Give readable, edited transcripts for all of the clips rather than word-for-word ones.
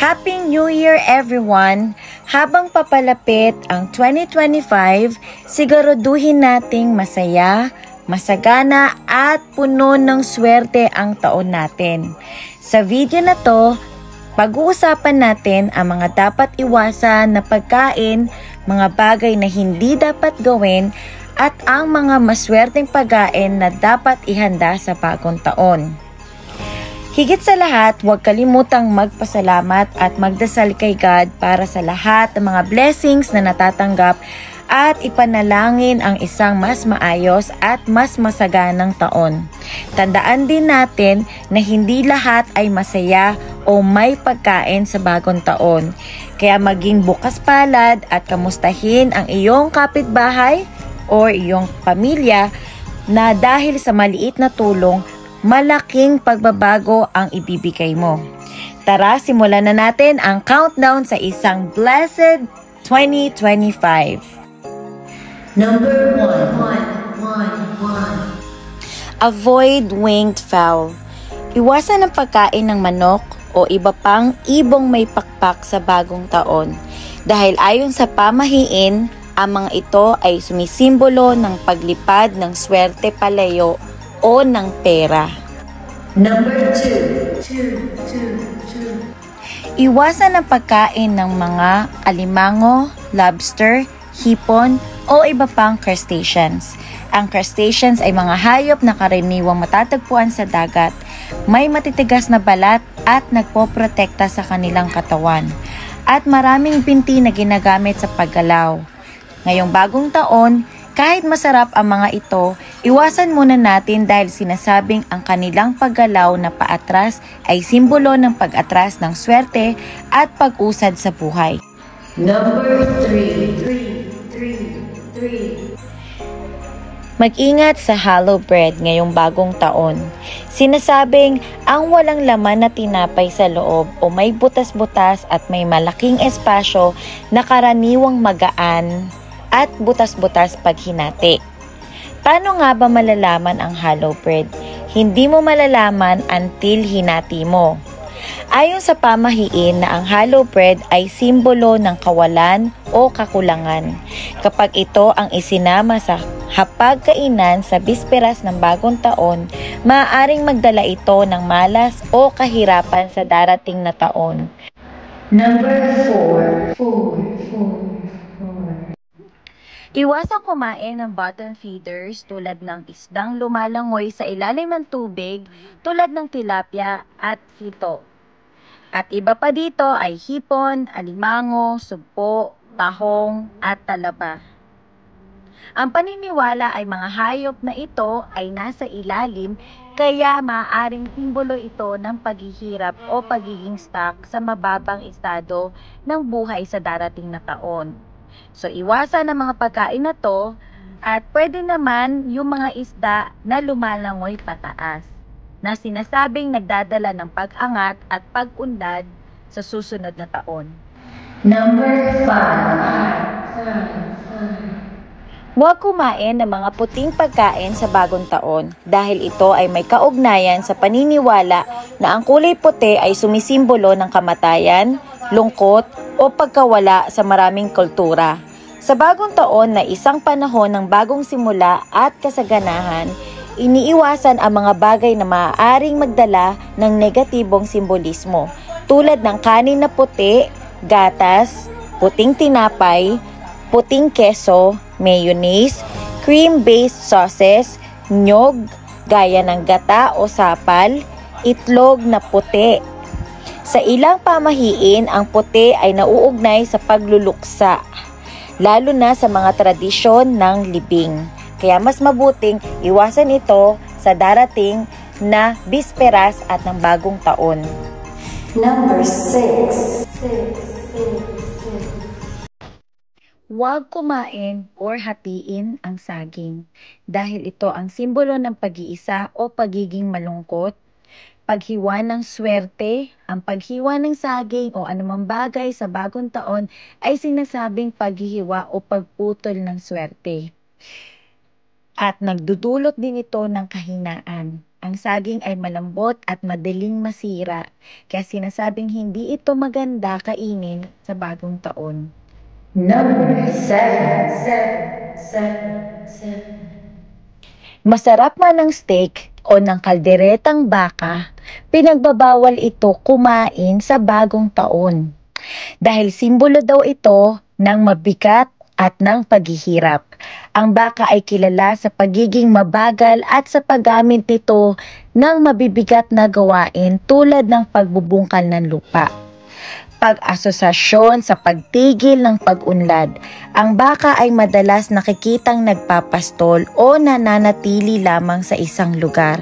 Happy New Year everyone! Habang papalapit ang 2025, siguraduhin nating masaya, masagana at puno ng swerte ang taon natin. Sa video na to, pag-uusapan natin ang mga dapat iwasan na pagkain, mga bagay na hindi dapat gawin, at ang mga maswerteng pagkain na dapat ihanda sa bagong taon. Higit sa lahat, huwag kalimutang magpasalamat at magdasal kay God para sa lahat ng mga blessings na natatanggap at ipanalangin ang isang mas maayos at mas masaganang taon. Tandaan din natin na hindi lahat ay masaya o may pagkain sa bagong taon. Kaya maging bukas palad at kamustahin ang iyong kapitbahay o iyong pamilya na dahil sa maliit na tulong, malaking pagbabago ang ibibigay mo. Tara, simulan na natin ang countdown sa isang blessed 2025. Number 1. Avoid winged fowl. Iwasan ang pagkain ng manok o iba pang ibong may pakpak sa bagong taon. Dahil ayon sa pamahiin, ang mga ito ay sumisimbolo ng paglipad ng swerte palayo o ng pera. Number 2. Iwasan ang pagkain ng mga alimango, lobster, hipon, o iba pang crustaceans. Ang crustaceans ay mga hayop na karaniwang matatagpuan sa dagat. May matitigas na balat at nagpoprotekta sa kanilang katawan. At maraming binti na ginagamit sa paggalaw. Ngayong bagong taon, kahit masarap ang mga ito, iwasan muna natin dahil sinasabing ang kanilang paggalaw na paatras ay simbolo ng pag-atras ng swerte at pag-usad sa buhay. Number 3. Mag-ingat sa hollow bread ngayong bagong taon. Sinasabing ang walang laman na tinapay sa loob o may butas-butas at may malaking espasyo na karaniwang magaan at butas-butas pag hinati. Paano nga ba malalaman ang hollow bread? Hindi mo malalaman until hinati mo. Ayon sa pamahiin na ang hollow bread ay simbolo ng kawalan o kakulangan. Kapag ito ang isinama sa hapagkainan sa bisperas ng bagong taon, maaaring magdala ito ng malas o kahirapan sa darating na taon. Number 4. Iwasang kumain ng bottom feeders tulad ng isdang lumalangoy sa ilalim ng tubig tulad ng tilapia at hito. At iba pa dito ay hipon, alimango, sugpo, tahong at talaba. Ang paniniwala ay mga hayop na ito ay nasa ilalim kaya maaaring simbolo ito ng paghihirap o pagiging stuck sa mababang estado ng buhay sa darating na taon. So, iwasan ang mga pagkain na to at pwede naman yung mga isda na lumalangoy pataas na sinasabing nagdadala ng pag-angat at pag-unlad sa susunod na taon. Number 5. Huwag kumain ng mga puting pagkain sa bagong taon dahil ito ay may kaugnayan sa paniniwala na ang kulay puti ay sumisimbolo ng kamatayan, lungkot o pagkawala sa maraming kultura. Sa bagong taon na isang panahon ng bagong simula at kasaganahan, iniiwasan ang mga bagay na maaaring magdala ng negatibong simbolismo tulad ng kanin na puti, gatas, puting tinapay, puting keso, mayonnaise, cream-based sauces, nyog, gaya ng gata o sapal, itlog na puti. Sa ilang pamahiin, ang puti ay nauugnay sa pagluluksa, lalo na sa mga tradisyon ng libing. Kaya mas mabuting iwasan ito sa darating na bisperas at ng bagong taon. Number 6. Huwag kumain or hatiin ang saging dahil ito ang simbolo ng pag-iisa o pagiging malungkot, paghiwa ng swerte. Ang paghiwa ng saging o anumang bagay sa bagong taon ay sinasabing paghihiwa o pagputol ng swerte. at nagdudulot din ito ng kahinaan. Ang saging ay malambot at madaling masira, kaya sinasabing hindi ito maganda kainin sa bagong taon. Number 7. Masarap man ang steak o ng kalderetang baka, pinagbabawal ito kumain sa bagong taon. Dahil simbolo daw ito ng mabigat at ng paghihirap. Ang baka ay kilala sa pagiging mabagal at sa paggamit nito ng mabibigat na gawain tulad ng pagbubungkal ng lupa. Pag-asosasyon sa pagtigil ng pag-unlad. Ang baka ay madalas nakikitang nagpapastol o nananatili lamang sa isang lugar.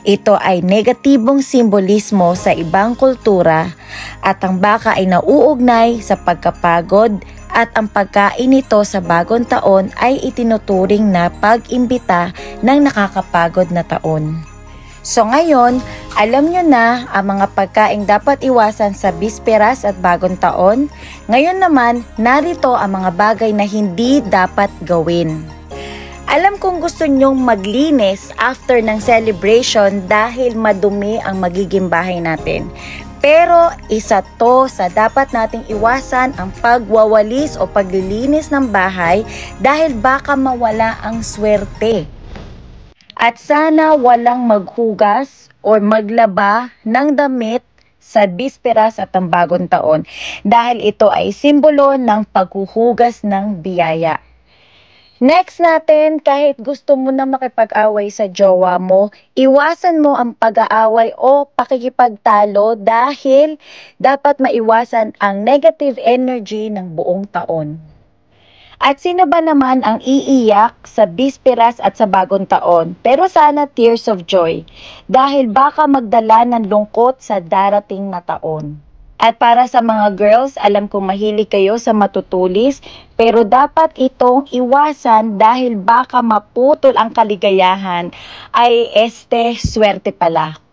Ito ay negatibong simbolismo sa ibang kultura at ang baka ay nauugnay sa pagkapagod at ang pagkain nito sa bagong taon ay itinuturing na pag-imbita ng nakakapagod na taon. So ngayon, alam nyo na ang mga pagkaing dapat iwasan sa bisperas at bagong taon. Ngayon naman, narito ang mga bagay na hindi dapat gawin. Alam kong gusto nyong maglinis after ng celebration dahil madumi ang magiging bahay natin. Pero isa to sa dapat nating iwasan ang pagwawalis o paglilinis ng bahay dahil baka mawala ang swerte. At sana walang maghugas o maglaba ng damit sa bisperas at ang bagong taon dahil ito ay simbolo ng paghuhugas ng biyaya. Next natin, kahit gusto mo na makipag-away sa jowa mo, iwasan mo ang pag-aaway o pakikipagtalo dahil dapat maiwasan ang negative energy ng buong taon. At sino ba naman ang iiyak sa bisperas at sa bagong taon? Pero sana tears of joy dahil baka magdala ng lungkot sa darating na taon. At para sa mga girls, alam kong mahilig kayo sa matutulis, pero dapat itong iwasan dahil baka maputol ang kaligayahan ay swerte pala.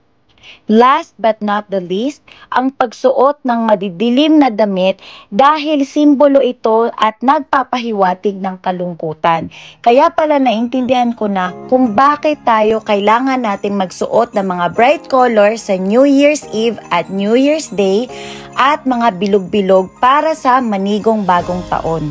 Last but not the least, ang pagsuot ng madidilim na damit dahil simbolo ito at nagpapahiwatig ng kalungkutan. Kaya pala naintindihan ko na kung bakit tayo kailangan natin magsuot ng mga bright colors sa New Year's Eve at New Year's Day at mga bilog-bilog para sa manigong bagong taon.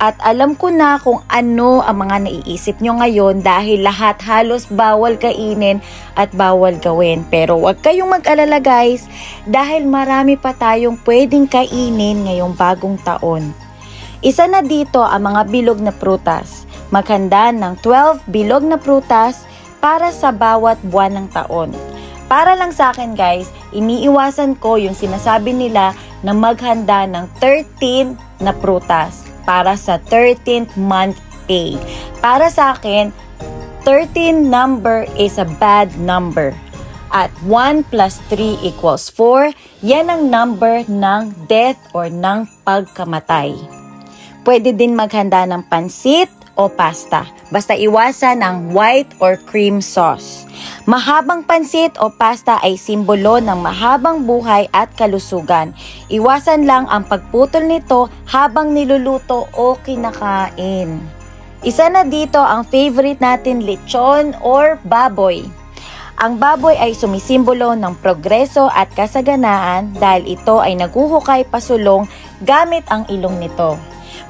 At alam ko na kung ano ang mga naiisip nyo ngayon dahil lahat halos bawal kainin at bawal gawin. Pero huwag kayong mag-alala guys dahil marami pa tayong pwedeng kainin ngayong bagong taon. Isa na dito ang mga bilog na prutas. Maghanda ng 12 bilog na prutas para sa bawat buwan ng taon. Para lang sa akin guys, iniiwasan ko yung sinasabi nila na maghanda ng 13 na prutas para sa 13th month pay. Para sa akin, 13 number is a bad number. At 1 plus 3 equals 4, yan ang number ng death or ng pagkamatay. Pwede din maghanda ng pansit o pasta. Basta iwasan ang white or cream sauce. Mahabang pansit o pasta ay simbolo ng mahabang buhay at kalusugan. Iwasan lang ang pagputol nito habang niluluto o kinakain. Isa na dito ang favorite natin, lechon or baboy. Ang baboy ay sumisimbolo ng progreso at kasaganaan dahil ito ay naguhukay pasulong gamit ang ilong nito.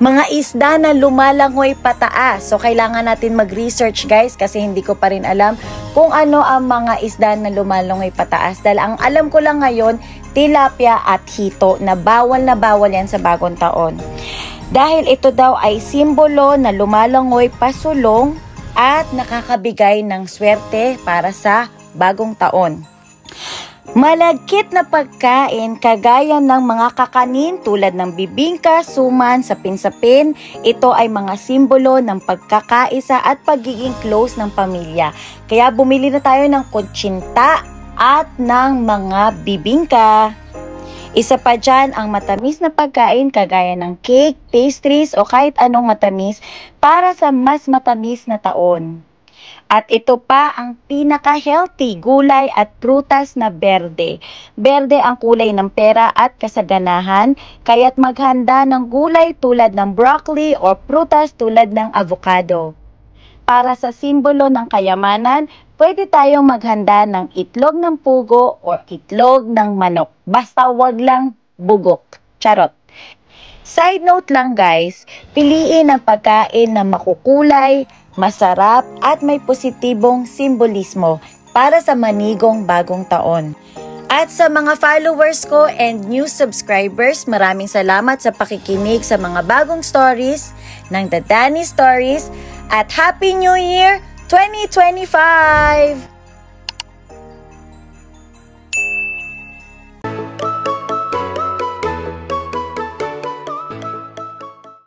Mga isda na lumalangoy pataas. So, kailangan natin mag-research guys kasi hindi ko pa rin alam kung ano ang mga isda na lumalangoy pataas. Dahil ang alam ko lang ngayon, tilapia at hito na bawal yan sa bagong taon. Dahil ito daw ay simbolo na lumalangoy pasulong at nakakabigay ng swerte para sa bagong taon. Malagkit na pagkain kagaya ng mga kakanin tulad ng bibingka, suman, sapin-sapin, ito ay mga simbolo ng pagkakaisa at pagiging close ng pamilya. Kaya bumili na tayo ng kutsinta at ng mga bibingka. Isa pa dyan ang matamis na pagkain kagaya ng cake, pastries o kahit anong matamis para sa mas matamis na taon. At ito pa ang pinaka-healthy, gulay at prutas na berde. Berde ang kulay ng pera at kasaganahan, kaya't maghanda ng gulay tulad ng broccoli o prutas tulad ng avocado. para sa simbolo ng kayamanan, pwede tayong maghanda ng itlog ng pugo o itlog ng manok. Basta wag lang bugok. Charot. Side note lang guys, piliin ang pagkain na makukulay, masarap at may positibong simbolismo para sa manigong bagong taon. At sa mga followers ko and new subscribers, maraming salamat sa pakikinig sa mga bagong stories ng The Danny Stories at Happy New Year 2025!